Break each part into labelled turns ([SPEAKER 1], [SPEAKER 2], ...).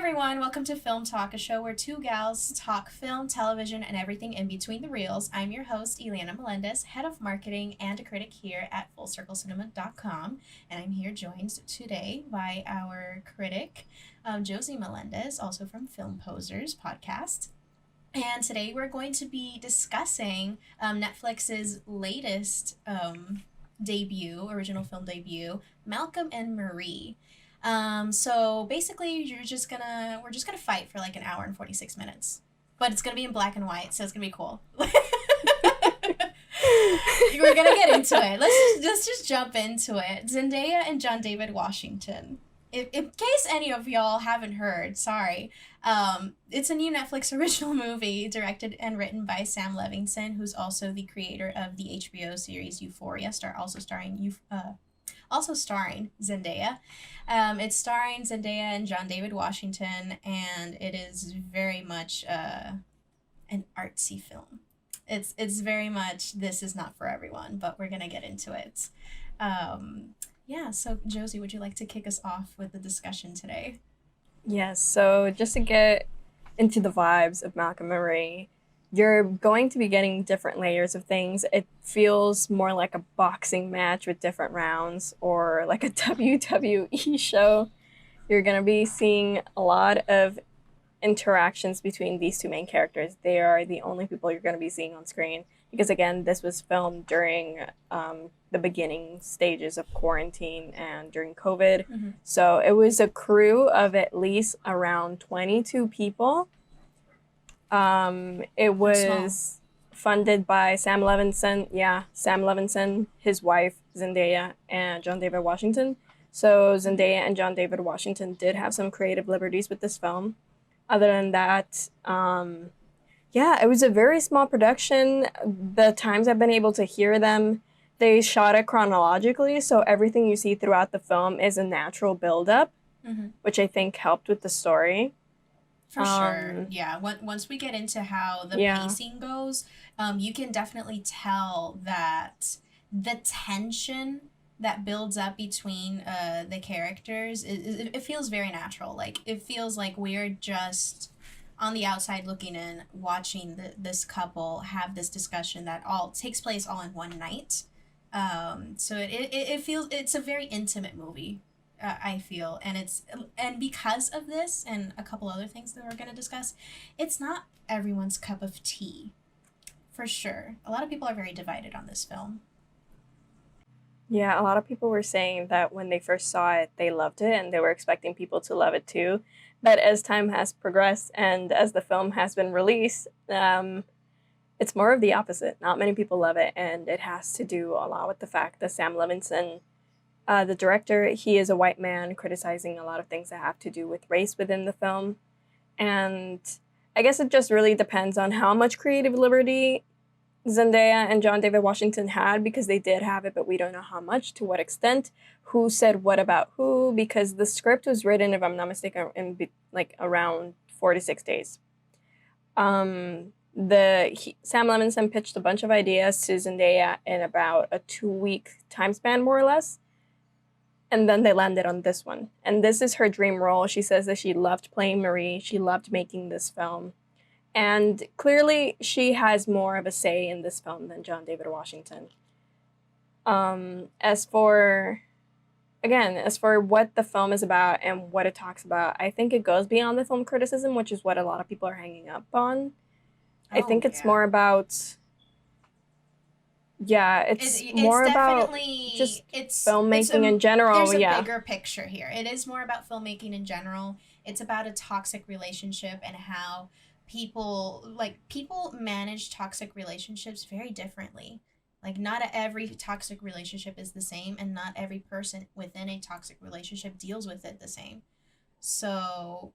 [SPEAKER 1] everyone, welcome to Film Talk, a show where two gals talk film, television, and everything in between the reels. I'm your host, Eliana Melendez, head of marketing and a critic here at FullCircleCinema.com, and I'm here joined today by our critic, Josie Melendez, also from Film Posers podcast. And today we're going to be discussing Netflix's latest original film debut, Malcolm and Marie. So basically, we're just gonna fight for like an hour and 46 minutes, but it's gonna be in black and white, so it's gonna be cool. We're gonna get into it. Let's just jump into it. Zendaya and John David Washington. In case any of y'all haven't heard, sorry. It's a new Netflix original movie directed and written by Sam Levinson, who's also the creator of the HBO series Euphoria, also starring Zendaya. It's starring Zendaya and John David Washington, and it is very much an artsy film. It's very much, this is not for everyone, but we're gonna get into it. Yeah, so Josie, would you like to kick us off with the discussion today?
[SPEAKER 2] Yes, so just to get into the vibes of Malcolm and Marie, you're going to be getting different layers of things. It feels more like a boxing match with different rounds or like a WWE show. You're going to be seeing a lot of interactions between these two main characters. They are the only people you're going to be seeing on screen because, again, this was filmed during the beginning stages of quarantine and during COVID.
[SPEAKER 1] Mm-hmm.
[SPEAKER 2] So it was a crew of at least around 22 people. It was funded by Sam Levinson, his wife, Zendaya, and John David Washington. So Zendaya and John David Washington did have some creative liberties with this film. Other than that, it was a very small production. The times I've been able to hear them, they shot it chronologically, so everything you see throughout the film is a natural build-up, which I think helped with the story.
[SPEAKER 1] For sure, yeah. Once we get into how the pacing goes, you can definitely tell that the tension that builds up between the characters, it feels very natural. Like, it feels like we're just on the outside looking in, watching this couple have this discussion that all takes place all in one night. So it feels, it's a very intimate movie. I feel, and because of this and a couple other things that we're going to discuss, it's not everyone's cup of tea, for sure. A lot of people are very divided on this film.
[SPEAKER 2] Yeah, a lot of people were saying that when they first saw it, they loved it and they were expecting people to love it too. But as time has progressed and as the film has been released, it's more of the opposite. Not many people love it, and it has to do a lot with the fact that Sam Levinson, the director, he is a white man criticizing a lot of things that have to do with race within the film. And I guess it just really depends on how much creative liberty Zendaya and John David Washington had, because they did have it, but we don't know how much, to what extent, who said what about who, because the script was written, if I'm not mistaken, in around 4 to 6 days. Sam Levinson pitched a bunch of ideas to Zendaya in about a 2-week time span, more or less. And then they landed on this one. And this is her dream role. She says that she loved playing Marie. She loved making this film. And clearly, she has more of a say in this film than John David Washington. As for what the film is about and what it talks about, I think it goes beyond the film criticism, which is what a lot of people are hanging up on. I think it's more about... Yeah, it's more about just filmmaking in general.
[SPEAKER 1] There's a bigger picture here. It is more about filmmaking in general. It's about a toxic relationship and how people manage toxic relationships very differently. Like, not every toxic relationship is the same, and not every person within a toxic relationship deals with it the same. So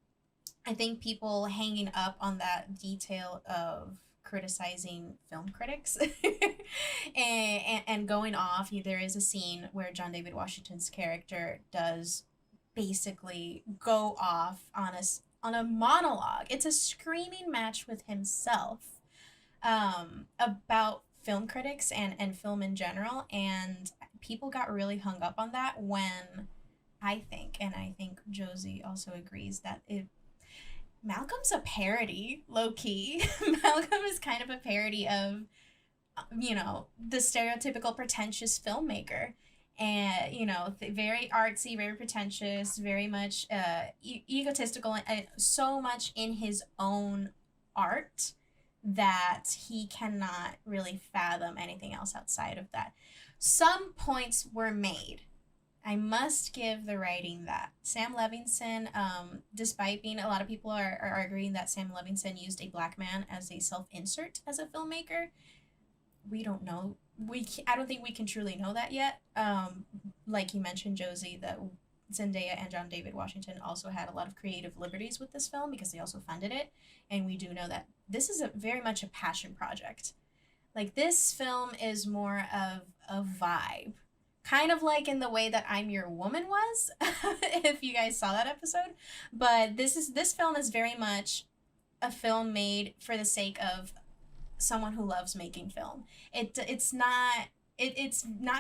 [SPEAKER 1] I think people hanging up on that detail of criticizing film critics and going off. There is a scene where John David Washington's character does basically go off on a monologue. It's a screaming match with himself about film critics and film in general, and people got really hung up on that when I think Josie also agrees that Malcolm's a parody, low key. Malcolm is kind of a parody of, the stereotypical pretentious filmmaker. And, very artsy, very pretentious, very much egotistical, and so much in his own art that he cannot really fathom anything else outside of that. Some points were made. I must give the writing that. Sam Levinson, despite being, a lot of people are arguing that Sam Levinson used a black man as a self insert as a filmmaker. We don't know. I don't think we can truly know that yet. Like you mentioned, Josie, that Zendaya and John David Washington also had a lot of creative liberties with this film because they also funded it, and we do know that this is very much a passion project. Like, this film is more of a vibe, kind of like in the way that I'm Your Woman was, if you guys saw that episode. But this film is very much a film made for the sake of someone who loves making film. It's not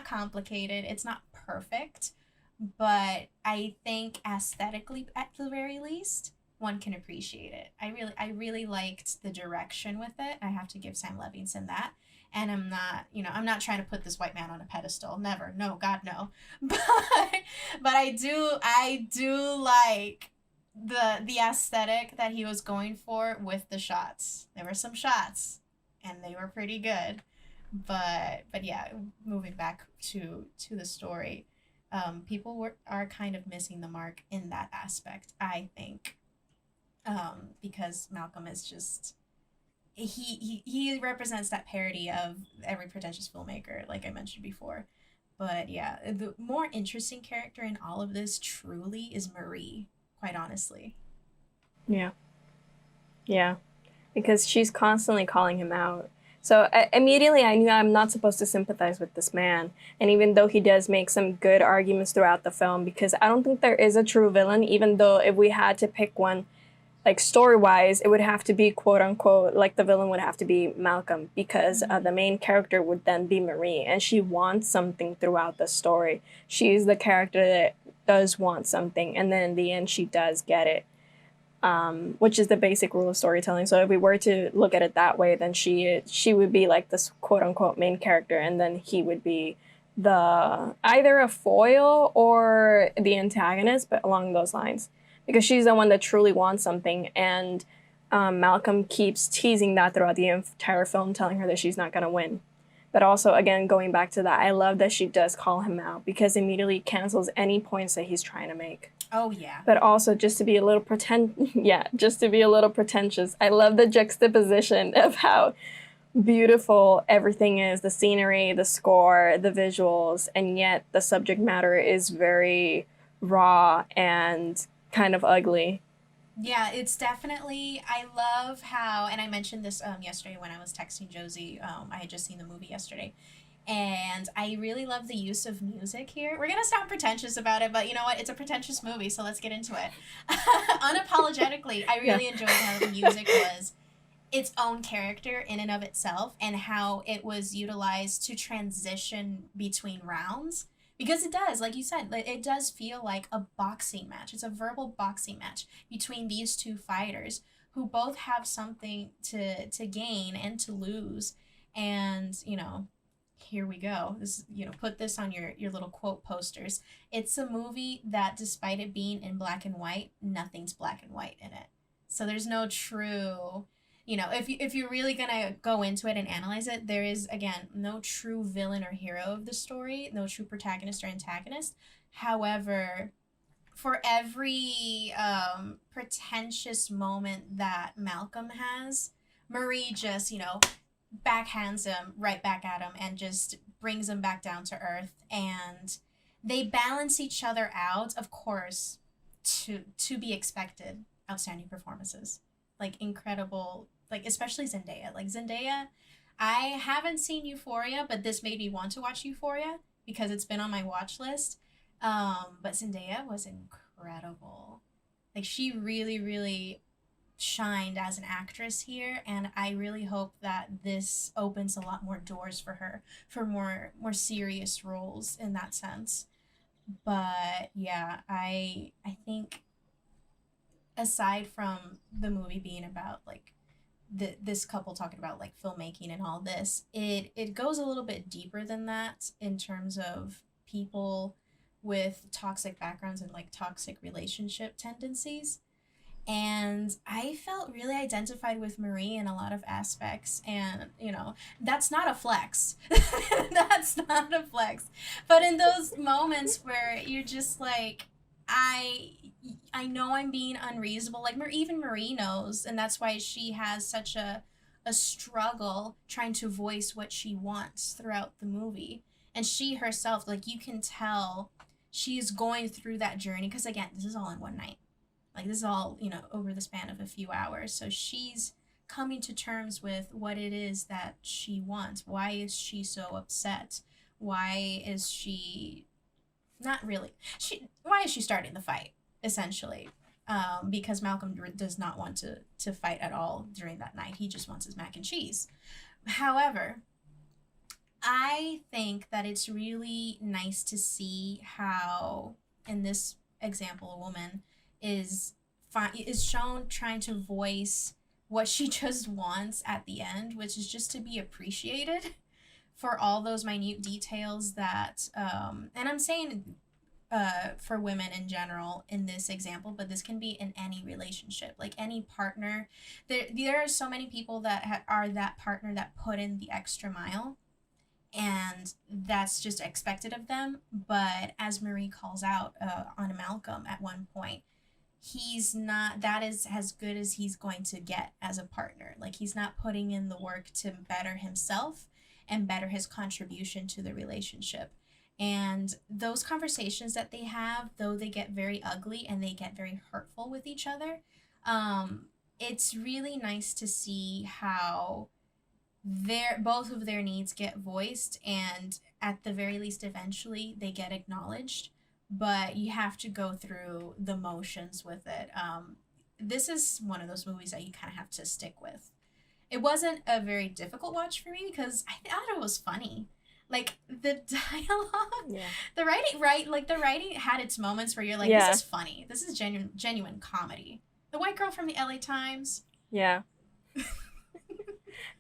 [SPEAKER 1] complicated. It's not perfect, but I think aesthetically, at the very least, one can appreciate it. I really liked the direction with it. I have to give Sam Levinson that. And I'm not trying to put this white man on a pedestal. Never. No, God no. But I do like the aesthetic that he was going for with the shots. There were some shots and they were pretty good. But yeah, moving back to the story, people are kind of missing the mark in that aspect, I think, because Malcolm is just he represents that parody of every pretentious filmmaker, like I mentioned before. But yeah, the more interesting character in all of this truly is Marie, quite honestly.
[SPEAKER 2] Yeah. Yeah. Because she's constantly calling him out. So immediately I knew I'm not supposed to sympathize with this man. And even though he does make some good arguments throughout the film, because I don't think there is a true villain, even though if we had to pick one, like story-wise, it would have to be quote-unquote, like the villain would have to be Malcolm, because the main character would then be Marie, and she wants something throughout the story. She's the character that does want something, and then in the end she does get it, which is the basic rule of storytelling. So if we were to look at it that way, then she would be like this quote-unquote main character, and then he would be the either a foil or the antagonist, but along those lines. Because she's the one that truly wants something, and Malcolm keeps teasing that throughout the entire film, telling her that she's not going to win. But also, again, going back to that, I love that she does call him out, because immediately cancels any points that he's trying to make.
[SPEAKER 1] Oh, yeah.
[SPEAKER 2] But also, just to be a little just to be a little pretentious, I love the juxtaposition of how beautiful everything is, the scenery, the score, the visuals, and yet the subject matter is very raw and kind of ugly.
[SPEAKER 1] Yeah, it's definitely, I love how, and I mentioned this yesterday when I was texting Josie. I had just seen the movie yesterday, and I really love the use of music here. We're gonna sound pretentious about it, but you know what? It's a pretentious movie, so let's get into it. Unapologetically, I really enjoyed how the music was its own character in and of itself, and how it was utilized to transition between rounds. Because it does, like you said, it does feel like a boxing match. It's a verbal boxing match between these two fighters who both have something to gain and to lose. And, here we go. This, put this on your little quote posters. It's a movie that, despite it being in black and white, nothing's black and white in it. So there's no true, if you're really gonna go into it and analyze it, there is, again, no true villain or hero of the story, no true protagonist or antagonist. However, for every pretentious moment that Malcolm has, Marie just, backhands him right back at him and just brings him back down to earth. And they balance each other out, of course, to be expected. Outstanding performances. Like, incredible, like, especially Zendaya. Like, Zendaya, I haven't seen Euphoria, but this made me want to watch Euphoria because it's been on my watch list. But Zendaya was incredible. Like, she really, really shined as an actress here, and I really hope that this opens a lot more doors for her for more serious roles in that sense. But yeah, I think aside from the movie being about like this couple talking about like filmmaking and all this, it goes a little bit deeper than that in terms of people with toxic backgrounds and like toxic relationship tendencies. And I felt really identified with Marie in a lot of aspects. And, that's not a flex. That's not a flex. But in those moments where you're just like, I I know I'm being unreasonable. Like even Marie knows, and that's why she has such a struggle trying to voice what she wants throughout the movie. And she herself, like you can tell, she's going through that journey because again, this is all in one night. Like this is all, over the span of a few hours. So she's coming to terms with what it is that she wants. Why is she so upset? Why is she not really? Why is she starting the fight essentially? Because Malcolm does not want to fight at all during that night. He just wants his mac and cheese. However, I think that it's really nice to see how, in this example, a woman is is shown trying to voice what she just wants at the end, which is just to be appreciated for all those minute details that, and I'm saying for women in general in this example, but this can be in any relationship, like any partner. There are so many people that are that partner that put in the extra mile, and that's just expected of them. But as Marie calls out on Malcolm at one point, he's not, that is as good as he's going to get as a partner. Like he's not putting in the work to better himself and better his contribution to the relationship. And those conversations that they have, though they get very ugly and they get very hurtful with each other, it's really nice to see how both of their needs get voiced, and at the very least eventually they get acknowledged, but you have to go through the motions with it. This is one of those movies that you kind of have to stick with. It wasn't a very difficult watch for me because I thought it was funny. Like the dialogue, yeah. The writing, right? Like the writing had its moments where you're like, yeah, this is funny. This is genuine comedy. The white girl from the LA Times.
[SPEAKER 2] Yeah.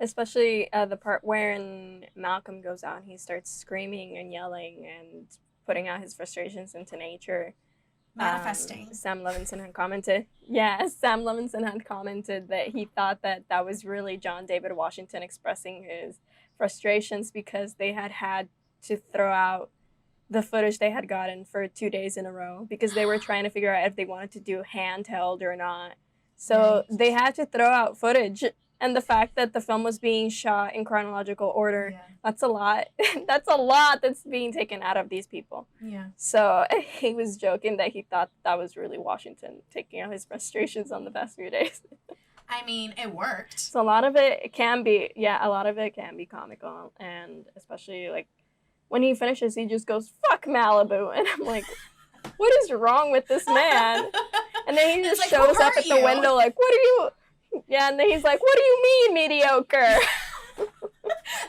[SPEAKER 2] Especially the part wherein Malcolm goes out and he starts screaming and yelling and putting out his frustrations into nature.
[SPEAKER 1] Manifesting.
[SPEAKER 2] Sam Levinson had commented that he thought that was really John David Washington expressing his frustrations because they had to throw out the footage they had gotten for 2 days in a row because they were trying to figure out if they wanted to do handheld or not. So right. They had to throw out footage. And the fact that the film was being shot in chronological order, yeah. That's a lot. That's a lot that's being taken out of these people.
[SPEAKER 1] Yeah.
[SPEAKER 2] So he was joking that he thought that was really Washington taking out his frustrations on the past few days.
[SPEAKER 1] I mean, it worked.
[SPEAKER 2] So a lot of it can be comical. And especially, like, when he finishes, he just goes, "Fuck Malibu." And I'm like, what is wrong with this man? And then he just like, shows up at the window like, what are you... Yeah, and then he's like, what do you mean mediocre?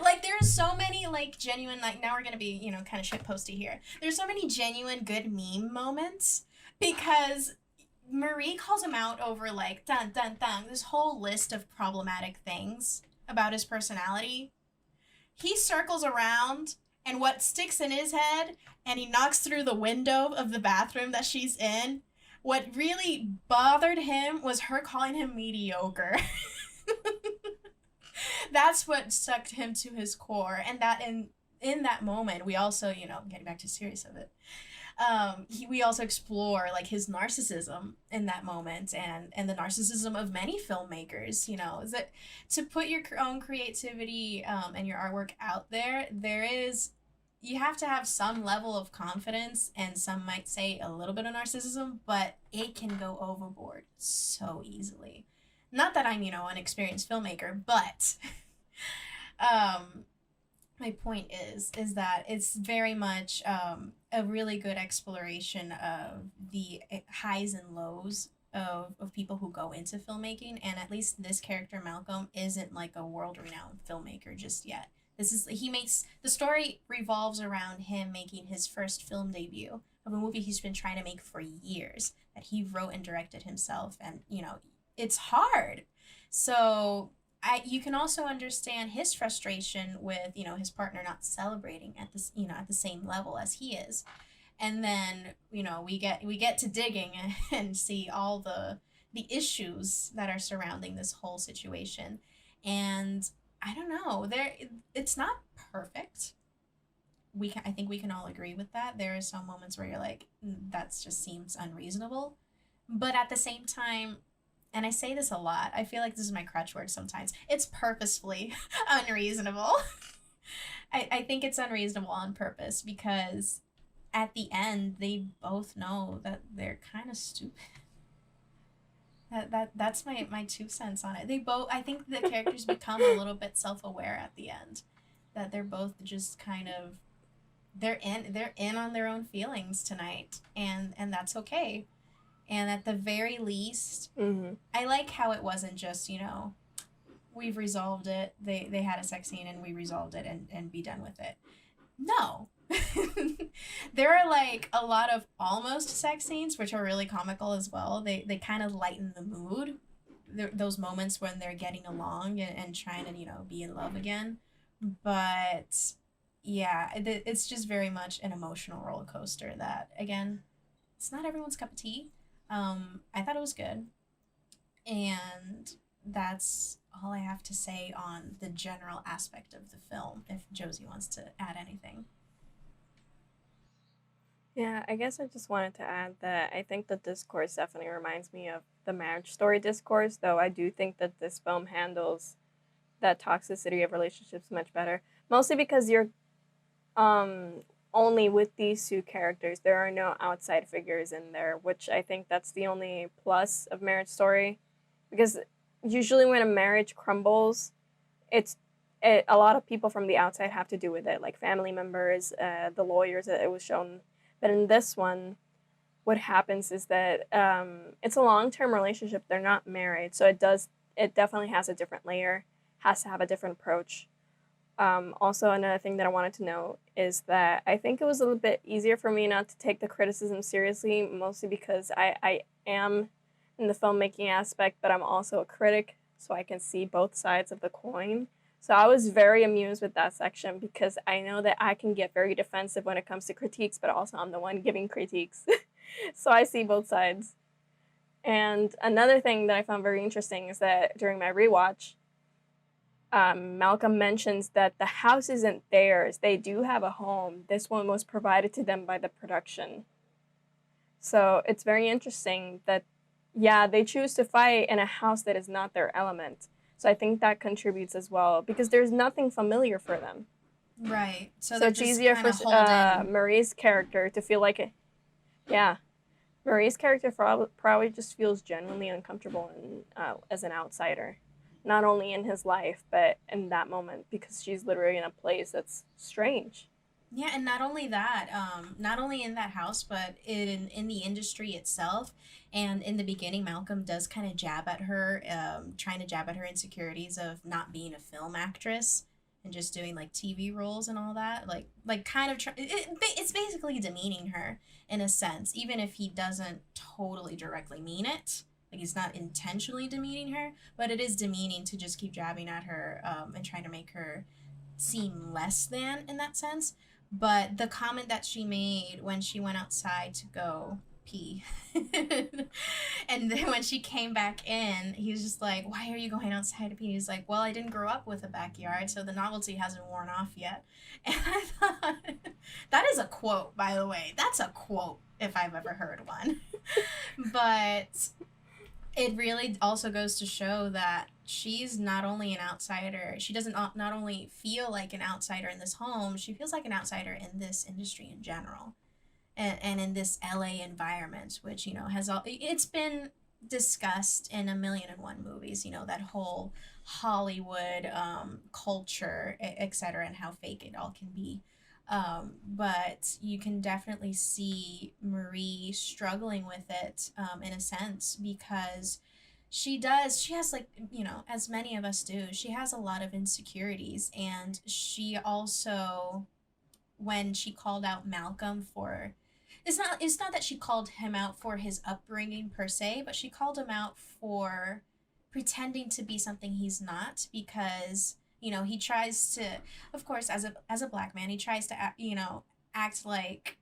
[SPEAKER 1] Like, there's so many, like, genuine, like, now we're going to be, kind of shitposty here. There's so many genuine good meme moments because Marie calls him out over, like, dun, dun, dun, this whole list of problematic things about his personality. He circles around, and what sticks in his head, and he knocks through the window of the bathroom that she's in. What really bothered him was her calling him mediocre. That's what stuck him to his core. And that in that moment, we also, getting back to serious of it, we also explore like his narcissism in that moment and the narcissism of many filmmakers, is that to put your own creativity and your artwork out there, you have to have some level of confidence, and some might say a little bit of narcissism, but it can go overboard so easily. Not that I'm, an experienced filmmaker, but my point is that it's very much a really good exploration of the highs and lows of people who go into filmmaking, and at least this character, Malcolm, isn't like a world-renowned filmmaker just yet. The story revolves around him making his first film debut, of a movie he's been trying to make for years, that he wrote and directed himself, and it's hard. So you can also understand his frustration with his partner not celebrating at this at the same level as he is. And then we get to digging and see all the issues that are surrounding this whole situation. And I don't know, it's not perfect. I think we can all agree with that. There are some moments where you're like, that just seems unreasonable. But at the same time, and I say this a lot, I feel like this is my crutch word sometimes, it's purposefully unreasonable. I think it's unreasonable on purpose, because at the end they both know that they're kind of stupid. That's my 2 cents on it. They both, I think the characters become a little bit self-aware at the end, that they're both just kind of, they're in on their own feelings tonight, and that's okay. And at the very least, I like how it wasn't just we've resolved it, they had a sex scene and we resolved it, and be done with it. No. There are like a lot of almost sex scenes which are really comical as well. They kind of lighten the mood. Those moments when they're getting along and trying to be in love again. But yeah, it's just very much an emotional roller coaster that, again, it's not everyone's cup of tea. I thought it was good, and that's all I have to say on the general aspect of the film. If Josie wants to add anything.
[SPEAKER 2] Yeah, I guess I just wanted to add that I think the discourse definitely reminds me of the Marriage Story discourse, though I do think that this film handles that toxicity of relationships much better. Mostly because you're only with these two characters. There are no outside figures in there, which I think that's the only plus of Marriage Story. Because usually when a marriage crumbles, a lot of people from the outside have to do with it, like family members, the lawyers that it was shown. But in this one, what happens is that it's a long-term relationship. They're not married, so it definitely has a different layer, has to have a different approach. Also, another thing that I wanted to note is that I think it was a little bit easier for me not to take the criticism seriously, mostly because I am in the filmmaking aspect, but I'm also a critic, so I can see both sides of the coin. So I was very amused with that section, because I know that I can get very defensive when it comes to critiques, but also I'm the one giving critiques. So I see both sides. And another thing that I found very interesting is that during my rewatch, Malcolm mentions that the house isn't theirs. They do have a home. This one was provided to them by the production. So it's very interesting that, yeah, they choose to fight in a house that is not their element. So I think that contributes as well, because there's nothing familiar for them.
[SPEAKER 1] Right.
[SPEAKER 2] So it's easier for Marie's character to feel like it. Yeah. Marie's character probably just feels genuinely uncomfortable as an outsider. Not only in his life, but in that moment, because she's literally in a place that's strange.
[SPEAKER 1] Yeah, and not only that, not only in that house, but in the industry itself. And in the beginning, Malcolm does kind of jab at her, trying to jab at her insecurities of not being a film actress and just doing like TV roles and all that. Like kind of it's basically demeaning her in a sense, even if he doesn't totally directly mean it. Like, he's not intentionally demeaning her, but it is demeaning to just keep jabbing at her, and trying to make her seem less than in that sense. But the comment that she made when she went outside to go pee, and then when she came back in, he was just like, "Why are you going outside to pee?" He's like, "Well, I didn't grow up with a backyard, so the novelty hasn't worn off yet." And I thought, that is a quote, by the way. That's a quote if I've ever heard one. But it really also goes to show that she's not only an outsider, she doesn't not only feel like an outsider in this home, she feels like an outsider in this industry in general, and in this LA environment, which it's been discussed in a million and one movies, that whole Hollywood culture, etc., and how fake it all can be. But you can definitely see Marie struggling with it, in a sense, because she has, like, as many of us do, she has a lot of insecurities. And she also, when she called out Malcolm for it's not that she called him out for his upbringing per se, but she called him out for pretending to be something he's not, because he tries to, of course, as a black man, he tries to act like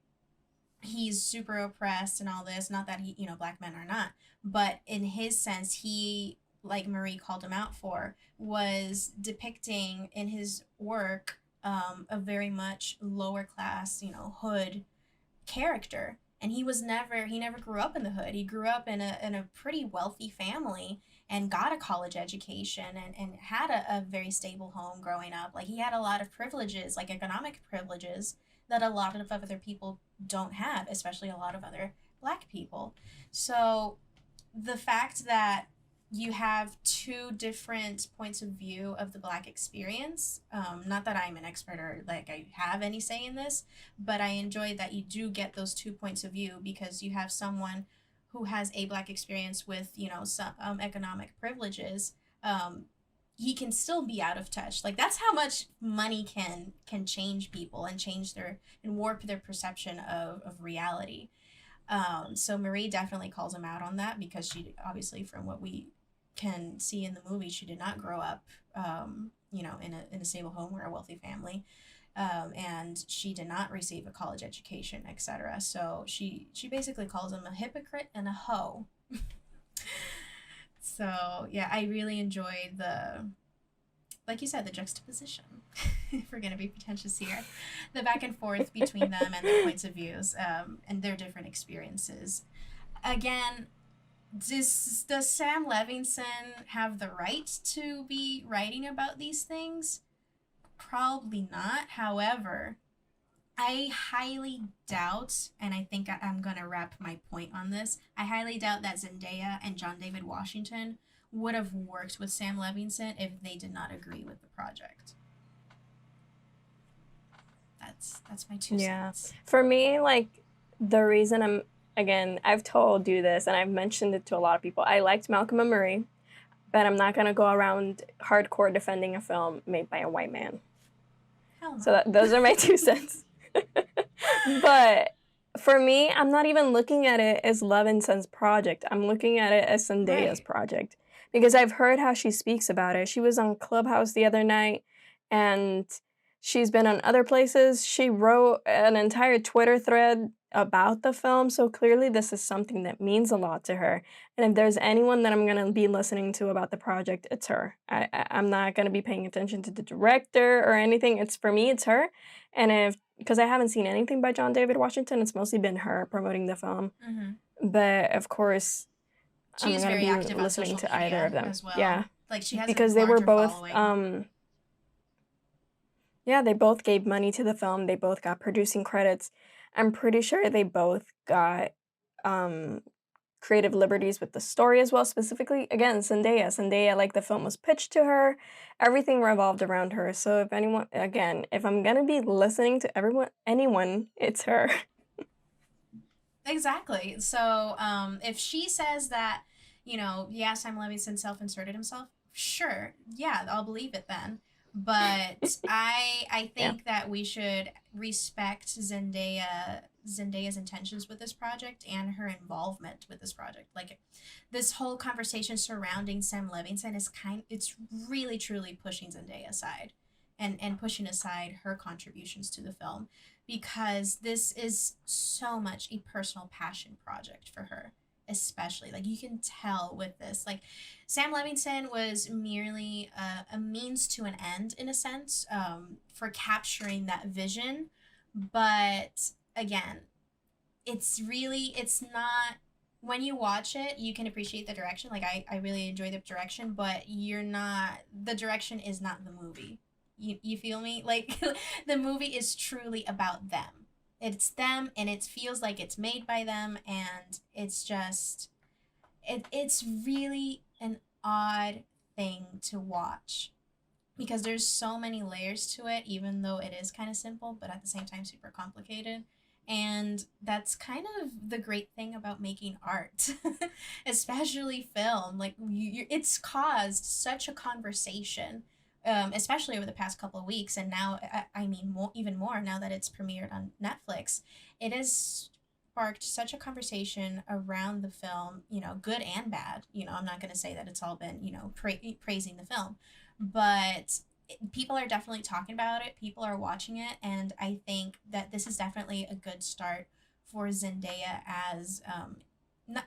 [SPEAKER 1] he's super oppressed and all this. Not that black men are not, but in his sense, he, like Marie called him out for, was depicting in his work a very much lower class, hood character. And he never grew up in the hood. He grew up in a pretty wealthy family and got a college education, and had a very stable home growing up. Like, he had a lot of privileges, like economic privileges, that a lot of other people don't have, especially a lot of other black people. So the fact that you have two different points of view of the black experience, not that I'm an expert or like I have any say in this, but I enjoy that you do get those 2 points of view, because you have someone who has a black experience with some economic privileges. He can still be out of touch. Like, that's how much money can change people and change their and warp their perception of reality. So Marie definitely calls him out on that, because she, obviously, from what we can see in the movie, she did not grow up, in a stable home or a wealthy family, and she did not receive a college education, etc. So she basically calls him a hypocrite and a hoe. So yeah, I really enjoyed like you said, the juxtaposition. If we're gonna be pretentious here, the back and forth between them and their points of views, and their different experiences. Again, does Sam Levinson have the right to be writing about these things? Probably not. However, I highly doubt, and I think I'm going to wrap my point on this. I highly doubt that Zendaya and John David Washington would have worked with Sam Levinson if they did not agree with the project. That's my 2 cents.
[SPEAKER 2] For me, like, the reason I've told you this and I've mentioned it to a lot of people. I liked Malcolm and Marie, but I'm not going to go around hardcore defending a film made by a white man.
[SPEAKER 1] Hell no.
[SPEAKER 2] So those are my 2 cents. But for me, I'm not even looking at it as Levinson's project. I'm looking at it as Zendaya's project, because I've heard how she speaks about it. She was on Clubhouse the other night, and she's been on other places. She wrote an entire Twitter thread about the film, so clearly this is something that means a lot to her. And if there's anyone that I'm going to be listening to about the project, it's her. I'm not going to be paying attention to the director or anything. For me, it's her. And because I haven't seen anything by John David Washington, it's mostly been her promoting the film.
[SPEAKER 1] Mm-hmm.
[SPEAKER 2] But of course,
[SPEAKER 1] she's very active
[SPEAKER 2] listening to either of them
[SPEAKER 1] as well.
[SPEAKER 2] Yeah,
[SPEAKER 1] like she has
[SPEAKER 2] because they were both they both gave money to the film. They both got producing credits. I'm pretty sure they both got creative liberties with the story as well. Specifically, again, Zendaya, like, the film was pitched to her. Everything revolved around her. So if I'm gonna be listening to anyone, it's her.
[SPEAKER 1] Exactly. So if she says that, Sam Levinson self-inserted himself, sure, yeah, I'll believe it then. But I think that we should respect Zendaya's intentions with this project and her involvement with this project. Like, this whole conversation surrounding Sam Levinson it's really truly pushing Zendaya aside, and pushing aside her contributions to the film, because this is so much a personal passion project for her. Especially, like, you can tell with this, like, Sam Levinson was merely a means to an end, in a sense, for capturing that vision. But again, it's not, when you watch it, you can appreciate the direction. Like, I really enjoy the direction, but the direction is not the movie. You feel me? Like, the movie is truly about them. It's them, and it feels like it's made by them, and it's just, it's really an odd thing to watch, because there's so many layers to it, even though it is kind of simple, but at the same time super complicated. And that's kind of the great thing about making art, especially film. Like, it's caused such a conversation, especially over the past couple of weeks, and now, I mean, even more now that it's premiered on Netflix. It is sparked such a conversation around the film, you know, good and bad. You know, I'm not going to say that it's all been, you know, praising the film, but people are definitely talking about it. People are watching it. And I think that this is definitely a good start for Zendaya as,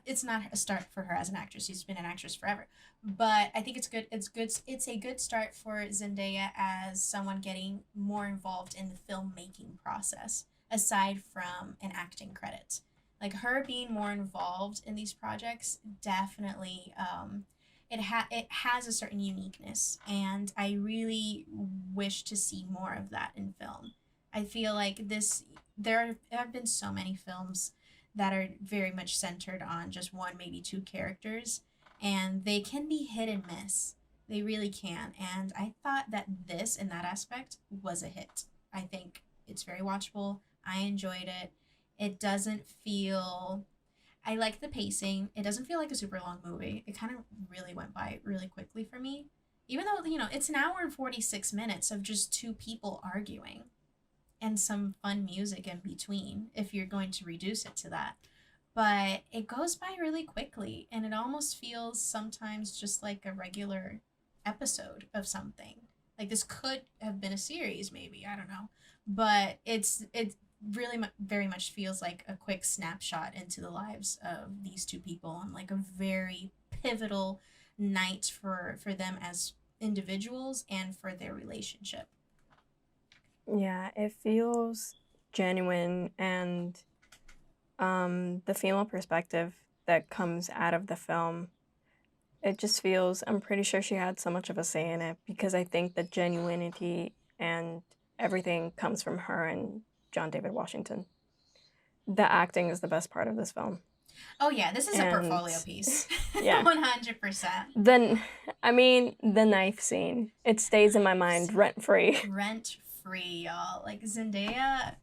[SPEAKER 1] it's not a start for her as an actress. She's been an actress forever, but I think it's good. It's good. It's a good start for Zendaya as someone getting more involved in the filmmaking process aside from an acting credit. Like her being more involved in these projects definitely it has a certain uniqueness, and I really wish to see more of that in film. I feel like there have been so many films that are very much centered on just one, maybe two characters, and they can be hit and miss. They really can. And I thought that this, in that aspect, was a hit. I think it's very watchable. I enjoyed it. It doesn't feel. I like the pacing. It doesn't feel like a super long movie. It kind of really went by really quickly for me. Even though, you know, it's an hour and 46 minutes of just two people arguing and some fun music in between if you're going to reduce it to that. But it goes by really quickly, and it almost feels sometimes just like a regular episode of something. Like this could have been a series, maybe, I don't know. But it really very much feels like a quick snapshot into the lives of these two people on like a very pivotal night for them as individuals and for their relationship.
[SPEAKER 2] Yeah, it feels genuine, and the female perspective that comes out of the film, it just feels, I'm pretty sure she had so much of a say in it, because I think the genuinity and everything comes from her and John David Washington. The acting is the best part of this film.
[SPEAKER 1] Oh yeah, this is a portfolio piece.
[SPEAKER 2] Yeah.
[SPEAKER 1] 100%.
[SPEAKER 2] Then, I mean, the knife scene, it stays in my mind rent-free.
[SPEAKER 1] Rent-free, y'all. Like Zendaya,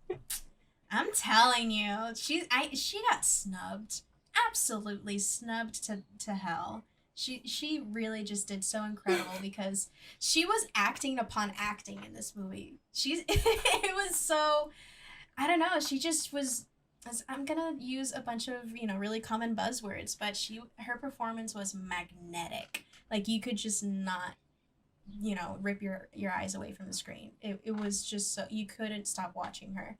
[SPEAKER 1] I'm telling you, she got snubbed. Absolutely snubbed to hell. She really just did so incredible because she was acting upon acting in this movie. It was so, I don't know, she just was, I'm gonna use a bunch of, you know, really common buzzwords, but her performance was magnetic. Like you could just not, you know, rip your eyes away from the screen. It was just so, you couldn't stop watching her.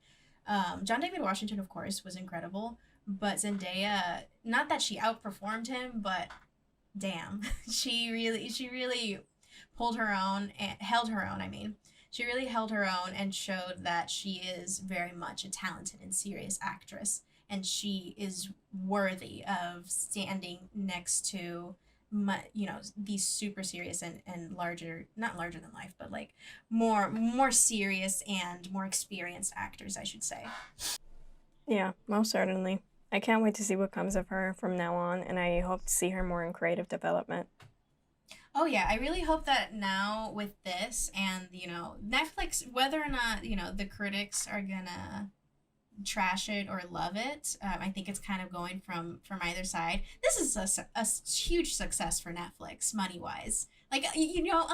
[SPEAKER 1] John David Washington, of course, was incredible, but Zendaya, not that she outperformed him, but damn, she really pulled her own and held her own. I mean, she really held her own and showed that she is very much a talented and serious actress, and she is worthy of standing next to, you know, these super serious and larger, not larger than life, but like more serious and more experienced actors, I should say.
[SPEAKER 2] Yeah, most certainly. I can't wait to see what comes of her from now on, and I hope to see her more in creative development.
[SPEAKER 1] Oh yeah, I really hope that now with this and, you know, Netflix, whether or not, you know, the critics are gonna trash it or love it, I think it's kind of going from either side. This is a huge success for Netflix money wise. Like you know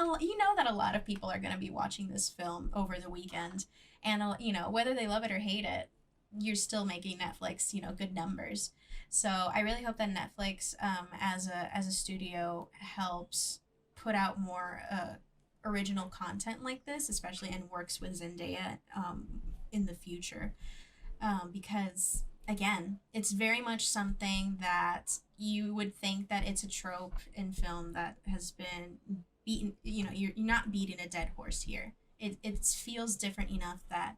[SPEAKER 1] that a lot of people are gonna be watching this film over the weekend, and you know, whether they love it or hate it, you're still making Netflix, you know, good numbers. So I really hope that Netflix, as a studio, helps put out more original content like this, especially, and works with Zendaya in the future, because again, it's very much something that you would think that it's a trope in film that has been beaten. You know, you're not beating a dead horse here. It feels different enough that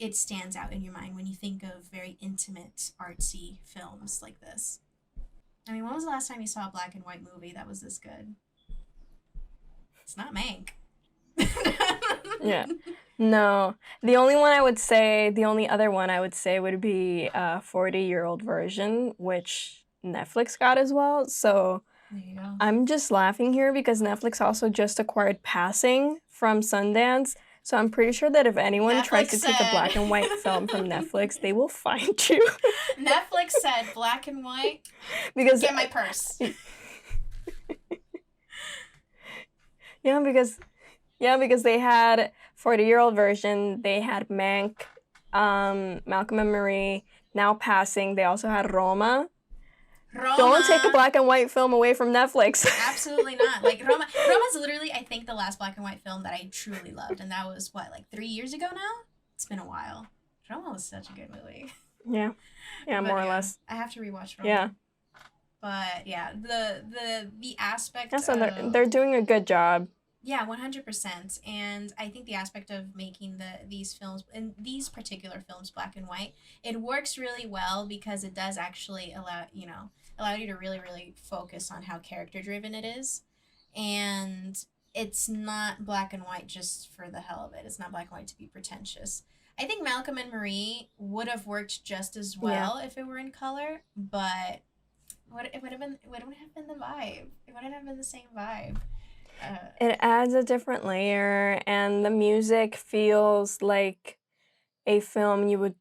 [SPEAKER 1] it stands out in your mind when you think of very intimate, artsy films like this. I mean, when was the last time you saw a black and white movie that was this good? It's not Mank.
[SPEAKER 2] Yeah. No. The only other one I would say would be a 40-year-old version, which Netflix got as well. So
[SPEAKER 1] there you go.
[SPEAKER 2] I'm just laughing here because Netflix also just acquired Passing from Sundance. So I'm pretty sure that if anyone tries to take a black and white film from Netflix, they will find you.
[SPEAKER 1] Netflix said black and white.
[SPEAKER 2] Because
[SPEAKER 1] get my purse.
[SPEAKER 2] Yeah, because they had 40-year-old version, they had Mank, Malcolm and Marie, now passing, they also had Roma.
[SPEAKER 1] Roma.
[SPEAKER 2] Don't take a black and white film away from Netflix.
[SPEAKER 1] Absolutely not. Like, Roma's literally, I think, the last black and white film that I truly loved. And that was, what, like 3 years ago now? It's been a while. Roma was such a good movie.
[SPEAKER 2] Yeah. Yeah,
[SPEAKER 1] But
[SPEAKER 2] more or less.
[SPEAKER 1] I have to rewatch Roma.
[SPEAKER 2] Yeah.
[SPEAKER 1] But yeah, the aspect
[SPEAKER 2] Yeah, so
[SPEAKER 1] of...
[SPEAKER 2] they're doing a good job.
[SPEAKER 1] Yeah, 100%. And I think the aspect of making these films, and these particular films, black and white, it works really well because it does actually allow you to really, really focus on how character driven it is. And it's not black and white just for the hell of it. It's not black and white to be pretentious. I think Malcolm and Marie would have worked just as well if it were in color, but it wouldn't have been the vibe. It wouldn't have been the same vibe.
[SPEAKER 2] It adds a different layer, and the music feels like a film you would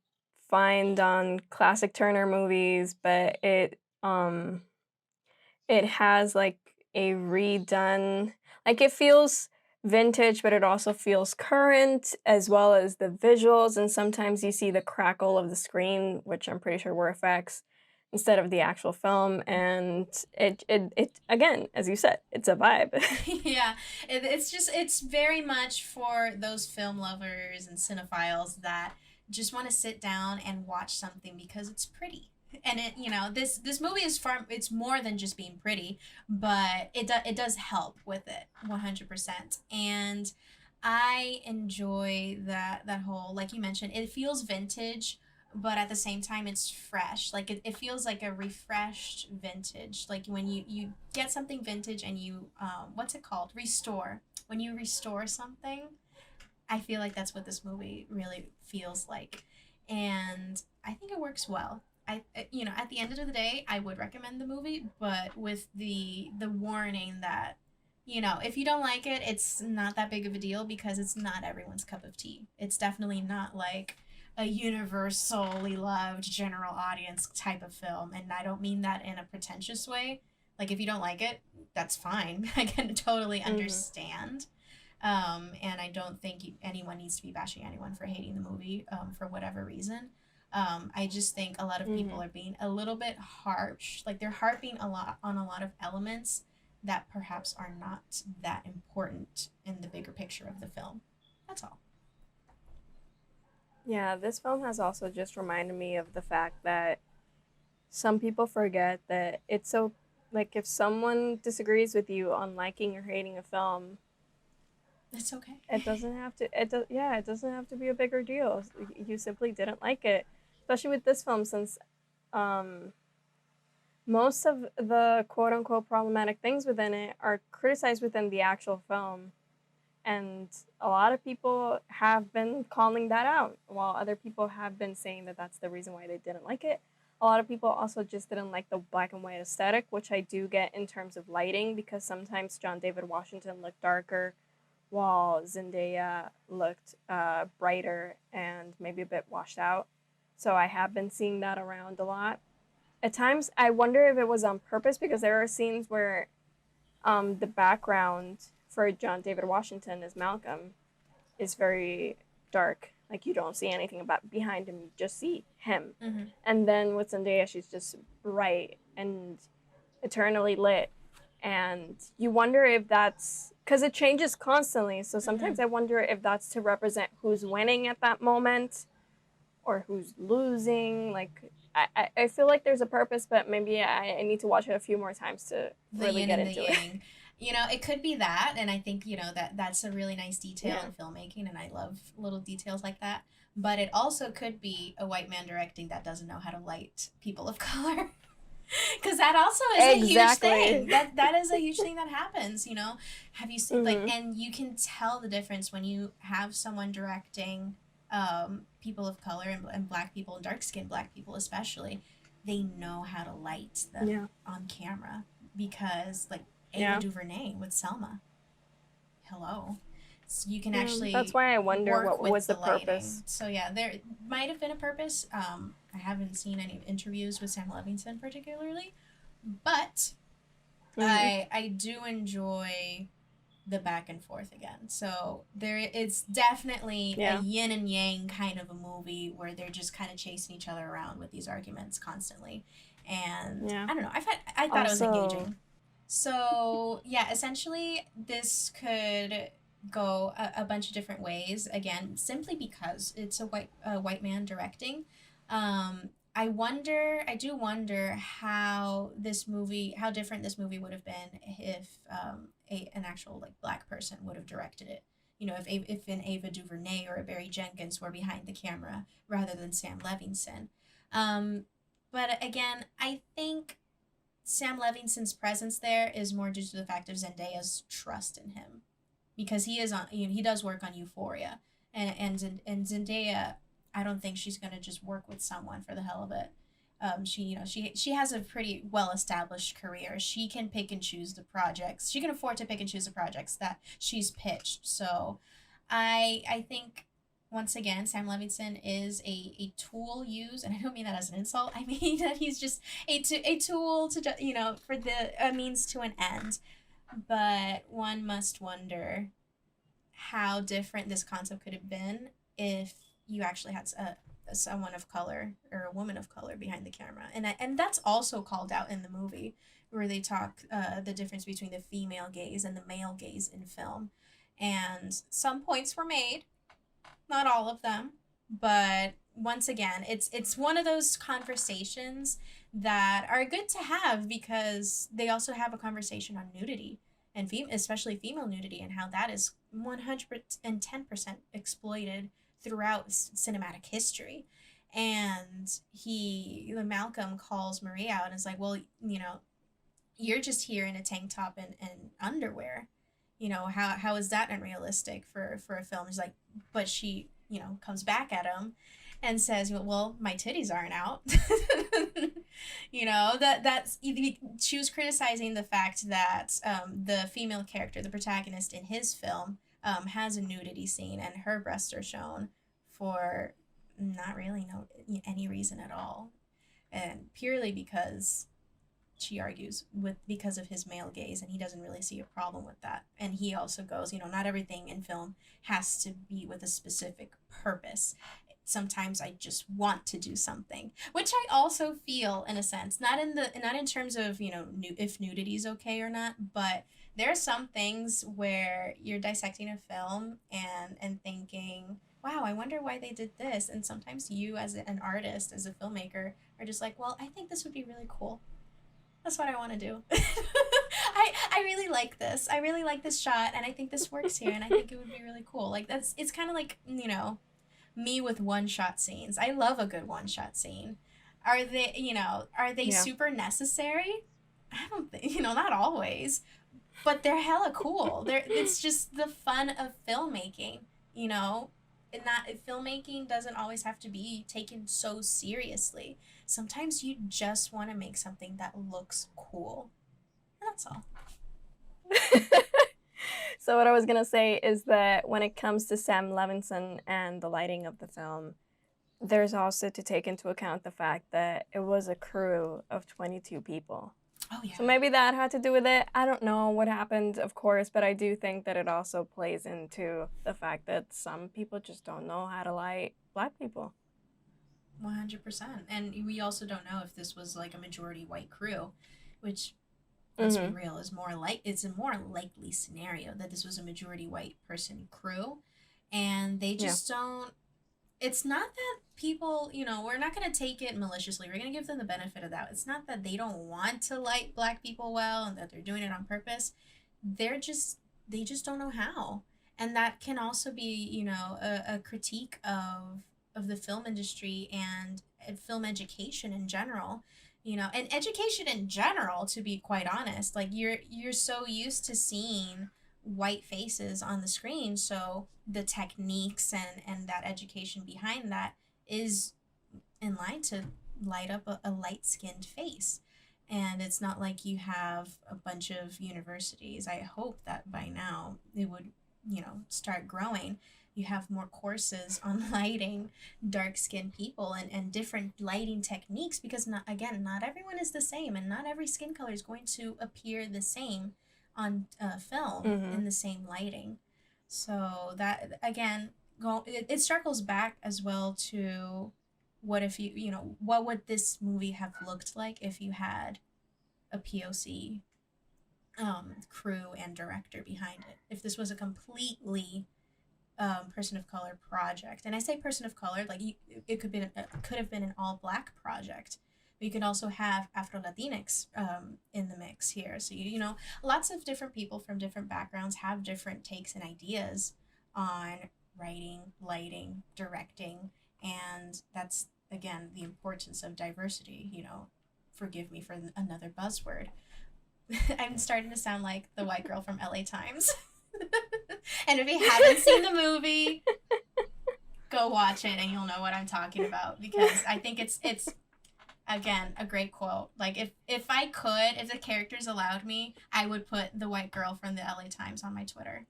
[SPEAKER 2] find on classic Turner movies, but it has like a redone, like it feels vintage, but it also feels current, as well as the visuals, and sometimes you see the crackle of the screen, which I'm pretty sure were effects, instead of the actual film, and it again, as you said, it's a vibe.
[SPEAKER 1] Yeah, it's very much for those film lovers and cinephiles that just want to sit down and watch something because it's pretty. And this movie is it's more than just being pretty, but it does help with it 100%. And I enjoy that whole, like you mentioned, it feels vintage, but at the same time it's fresh. Like it feels like a refreshed vintage. Like when you get something vintage and you what's it called, restore, when you restore something, I feel like that's what this movie really feels like. And I think it works well. At the end of the day, I would recommend the movie, but with the warning that, if you don't like it, it's not that big of a deal because it's not everyone's cup of tea. It's definitely not like a universally loved general audience type of film, and I don't mean that in a pretentious way. Like, if you don't like it, that's fine. I can totally understand. And I don't think anyone needs to be bashing anyone for hating the movie for whatever reason. I just think a lot of people are being a little bit harsh. Like, they're harping a lot on a lot of elements that perhaps are not that important in the bigger picture of the film. That's all.
[SPEAKER 2] Yeah, this film has also just reminded me of the fact that some people forget that it's so, like, if someone disagrees with you on liking or hating a film,
[SPEAKER 1] it's okay.
[SPEAKER 2] It doesn't have to. It doesn't have to be a bigger deal. You simply didn't like it, especially with this film, since most of the quote unquote problematic things within it are criticized within the actual film, and a lot of people have been calling that out, while other people have been saying that that's the reason why they didn't like it. A lot of people also just didn't like the black and white aesthetic, which I do get in terms of lighting, because sometimes John David Washington looked darker, while Zendaya looked brighter and maybe a bit washed out. So I have been seeing that around a lot. At times, I wonder if it was on purpose, because there are scenes where the background for John David Washington as Malcolm is very dark. Like, you don't see anything about behind him, you just see him. And then with Zendaya, she's just bright and eternally lit. And you wonder if that's, because it changes constantly, so sometimes I wonder if that's to represent who's winning at that moment or who's losing. Like, I feel like there's a purpose, but maybe I need to watch it a few more times to really get into it.
[SPEAKER 1] It could be that, and I think, that's a really nice detail in filmmaking, and I love little details like that. But it also could be a white man directing that doesn't know how to light people of color. Because that also is a huge thing. That is a huge thing that happens, Have you seen, and you can tell the difference when you have someone directing people of color and black people and dark-skinned black people especially. They know how to light them on camera, because, like, Ava DuVernay with Selma. Hello. So you can actually
[SPEAKER 2] that's why I wonder what was the purpose.
[SPEAKER 1] So yeah, there might have been a purpose. I haven't seen any interviews with Sam Levinson particularly, but I do enjoy the back and forth again. So it's definitely a yin and yang kind of a movie where they're just kind of chasing each other around with these arguments constantly. And I don't know, I thought it was engaging. So yeah, essentially this could go a bunch of different ways, again simply because it's a white man directing. I do wonder how different this movie would have been if an actual like black person would have directed it. You know, if an Ava DuVernay or a Barry Jenkins were behind the camera rather than Sam Levinson. But again, I think Sam Levinson's presence there is more due to the fact of Zendaya's trust in him, because he does work on Euphoria, and Zendaya, I don't think she's gonna just work with someone for the hell of it. She has a pretty well established career. She can pick and choose the projects. She can afford to pick and choose the projects that she's pitched. So, I think once again, Sam Levinson is a tool used, and I don't mean that as an insult. I mean that he's just a tool to, for a means to an end. But one must wonder how different this concept could have been if you actually had someone of color or a woman of color behind the camera, and that's also called out in the movie, where they talk the difference between the female gaze and the male gaze in film, and some points were made, not all of them, but once again, it's one of those conversations that are good to have, because they also have a conversation on nudity and especially female nudity, and how that is 110% exploited throughout cinematic history. And Malcolm calls Marie out and is like, well, you're just here in a tank top and underwear. How is that unrealistic for a film? He's like, but she, comes back at him and says, well, my titties aren't out. That's she was criticizing the fact that the female character, the protagonist in his film, has a nudity scene and her breasts are shown for not really any reason at all, and purely because she argues because of his male gaze, and he doesn't really see a problem with that. And he also goes, not everything in film has to be with a specific purpose. Sometimes I just want to do something, which I also feel in a sense, not in terms of if nudity is okay or not, but there are some things where you're dissecting a film and thinking, wow, I wonder why they did this. And sometimes you, as an artist, as a filmmaker, are just like, well, I think this would be really cool. That's what I want to do. I really like this. I really like this shot, and I think this works here, and I think it would be really cool. Like, it's kind of like, me with one-shot scenes. I love a good one-shot scene. Are they super necessary? I don't think, not always, but they're hella cool. It's just the fun of filmmaking, and that filmmaking doesn't always have to be taken so seriously. Sometimes you just want to make something that looks cool. And that's all.
[SPEAKER 2] So what I was going to say is that when it comes to Sam Levinson and the lighting of the film, there's also to take into account the fact that it was a crew of 22 people.
[SPEAKER 1] Oh, yeah.
[SPEAKER 2] So maybe that had to do with it. I don't know what happened, of course, but I do think that it also plays into the fact that some people just don't know how to light black people.
[SPEAKER 1] 100%. And we also don't know if this was like a majority white crew, which, let's be real, it's a more likely scenario that this was a majority white person crew, and they just don't. It's not that people, we're not going to take it maliciously. We're going to give them the benefit of that. It's not that they don't want to light black people well and that they're doing it on purpose. They just don't know how. And that can also be, a critique of the film industry and film education in general. And education in general, to be quite honest. Like, you're so used to seeing white faces on the screen, so the techniques and that education behind that is in line to light up a light-skinned face. And it's not like you have a bunch of universities. I hope that by now it would, start growing. You have more courses on lighting dark-skinned people and different lighting techniques, because not everyone is the same, and not every skin color is going to appear the same on film in the same lighting. So that, again, it circles back as well to what if what would this movie have looked like if you had a POC crew and director behind it. If this was a completely person of color project, and I say person of color, like it could have been an all black project. But you could also have Afro Latinx in the mix here. So lots of different people from different backgrounds have different takes and ideas on writing, lighting, directing, and that's again the importance of diversity. Forgive me for another buzzword. I'm starting to sound like the white girl from LA Times. And if you haven't seen the movie, go watch it and you'll know what I'm talking about, because I think it's again a great quote. Like if the characters allowed me, I would put the white girl from the LA Times on my Twitter.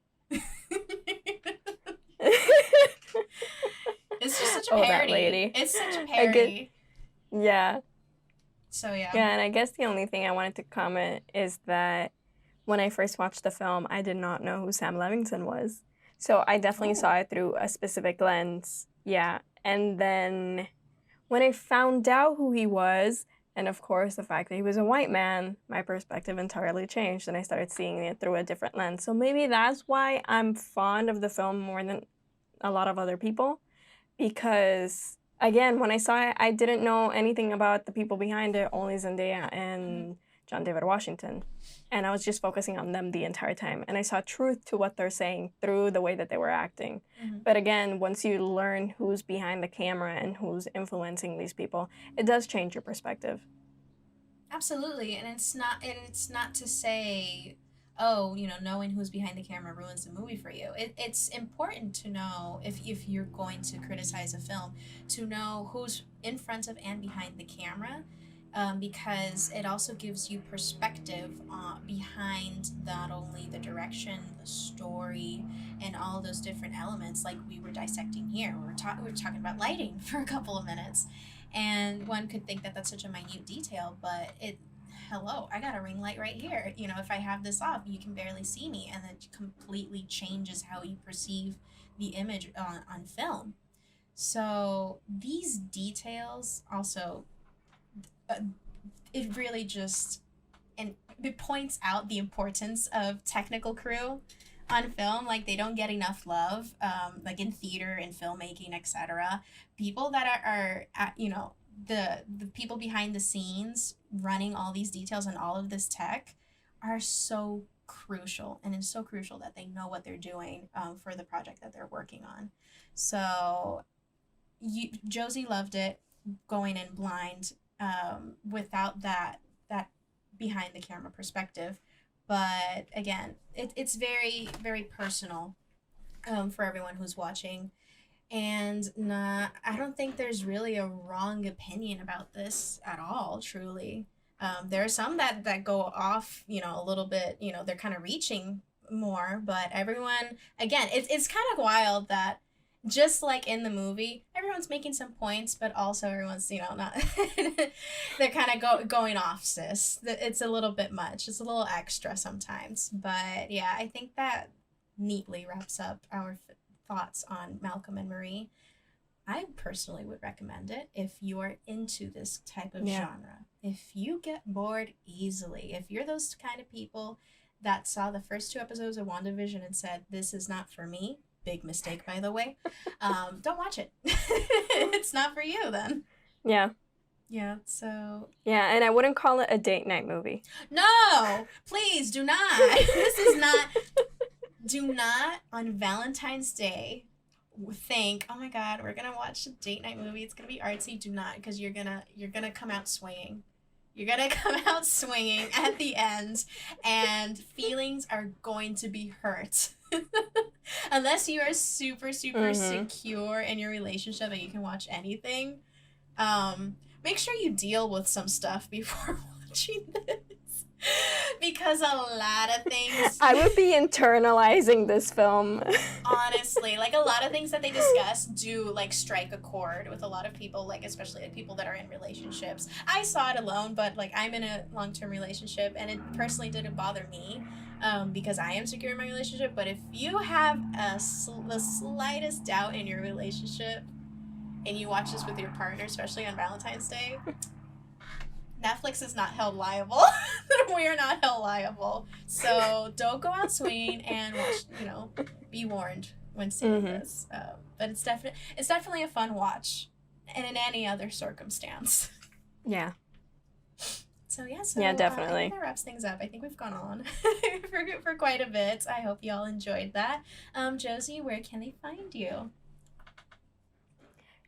[SPEAKER 1] It's just such a parody.
[SPEAKER 2] That lady.
[SPEAKER 1] It's such a parody.
[SPEAKER 2] Yeah.
[SPEAKER 1] So yeah.
[SPEAKER 2] Yeah, and I guess the only thing I wanted to comment is that when I first watched the film, I did not know who Sam Levinson was. So I definitely saw it through a specific lens. Yeah. And then when I found out who he was, and of course the fact that he was a white man, my perspective entirely changed and I started seeing it through a different lens. So maybe that's why I'm fond of the film more than a lot of other people. Because, again, when I saw it, I didn't know anything about the people behind it, only Zendaya and John David Washington. And I was just focusing on them the entire time. And I saw truth to what they're saying through the way that they were acting. But again, once you learn who's behind the camera and who's influencing these people, it does change your perspective.
[SPEAKER 1] Absolutely. And it's not to say, oh, knowing who's behind the camera ruins the movie for you. It's important to know, if you're going to criticize a film, to know who's in front of and behind the camera, because it also gives you perspective behind not only the direction, the story, and all those different elements like we were dissecting here. We were talking about lighting for a couple of minutes, and one could think that that's such a minute detail, but hello, I got a ring light right here. If I have this off, you can barely see me, and it completely changes how you perceive the image on film. So these details also, it really just, and it points out the importance of technical crew on film. Like, they don't get enough love, like in theater and filmmaking, etc. People that are the people behind the scenes running all these details and all of this tech are so crucial, and it's so crucial that they know what they're doing for the project that they're working on. So Josie loved it going in blind, without that behind the camera perspective. But again, it's very, very personal for everyone who's watching. And I don't think there's really a wrong opinion about this at all, truly. There are some that go off, a little bit, they're kind of reaching more, but everyone, again, it's kind of wild that just like in the movie, everyone's making some points, but also everyone's, not, they're kind of going off, sis. It's a little bit much. It's a little extra sometimes. But yeah, I think that neatly wraps up our thoughts on Malcolm and Marie. I personally would recommend it if you are into this type of genre. If you get bored easily, if you're those kind of people that saw the first 2 episodes of WandaVision and said, this is not for me, big mistake, by the way, don't watch it. It's not for you then.
[SPEAKER 2] Yeah.
[SPEAKER 1] Yeah, so...
[SPEAKER 2] Yeah, and I wouldn't call it a date night movie.
[SPEAKER 1] No! Please, do not! This is not... Do not, on Valentine's Day, think, oh my god, we're gonna watch a date night movie, it's gonna be artsy. Do not, because you're gonna come out swinging. You're gonna come out swinging at the end, and feelings are going to be hurt. Unless you are super, super secure in your relationship and you can watch anything, make sure you deal with some stuff before watching this. Because a lot of things...
[SPEAKER 2] I would be internalizing this film.
[SPEAKER 1] Honestly, like, a lot of things that they discuss do, like, strike a chord with a lot of people, like, especially like, people that are in relationships. I saw it alone, but, like, I'm in a long-term relationship, and it personally didn't bother me, because I am secure in my relationship. But if you have the slightest doubt in your relationship, and you watch this with your partner, especially on Valentine's Day, Netflix is not held liable. We are not held liable. So don't go out swinging, and watch, be warned when seeing this. But it's definitely a fun watch, and in any other circumstance.
[SPEAKER 2] Yeah.
[SPEAKER 1] So yeah,
[SPEAKER 2] definitely.
[SPEAKER 1] I think that wraps things up. I think we've gone on for quite a bit. I hope you all enjoyed that. Josie, where can they find you?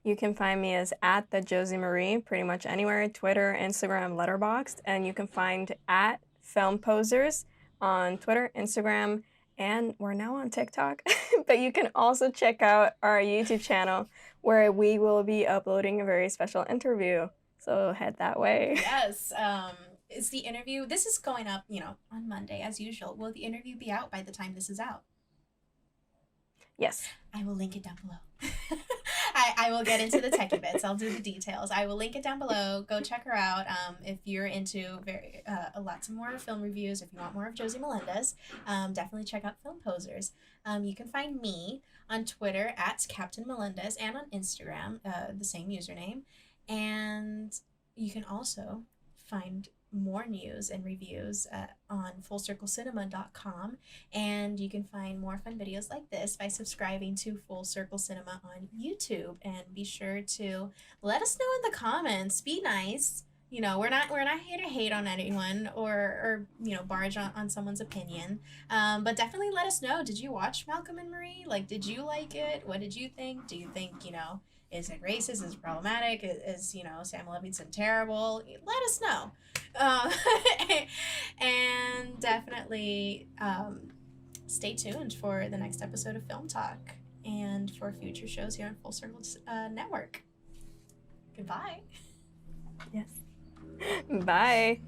[SPEAKER 2] You can find me as at the Josie Marie, pretty much anywhere, Twitter, Instagram, Letterboxd, and you can find at Film Posers on Twitter, Instagram, and we're now on TikTok. But you can also check out our YouTube channel where we will be uploading a very special interview. So head that way.
[SPEAKER 1] Yes. Is the interview, this is going up, on Monday as usual. Will the interview be out by the time this is out?
[SPEAKER 2] Yes.
[SPEAKER 1] I will link it down below. I will get into the techie bits. I'll do the details. I will link it down below. Go check her out. If you're into lots of more film reviews, if you want more of Josie Melendez, definitely check out Film Posers. You can find me on Twitter at Captain Melendez, and on Instagram, the same username. And you can also find more news and reviews on fullcirclecinema.com, and you can find more fun videos like this by subscribing to Full Circle Cinema on YouTube. And be sure to let us know in the comments. Be nice. We're not here to hate on anyone or barge on someone's opinion. But definitely let us know. Did you watch Malcolm and Marie? Like, did you like it? What did you think? Do you think, is it racist? Is it problematic? Is Sam Levinson terrible? Let us know. And definitely stay tuned for the next episode of Film Talk and for future shows here on Full Circle Network. Goodbye.
[SPEAKER 2] Yes. Bye.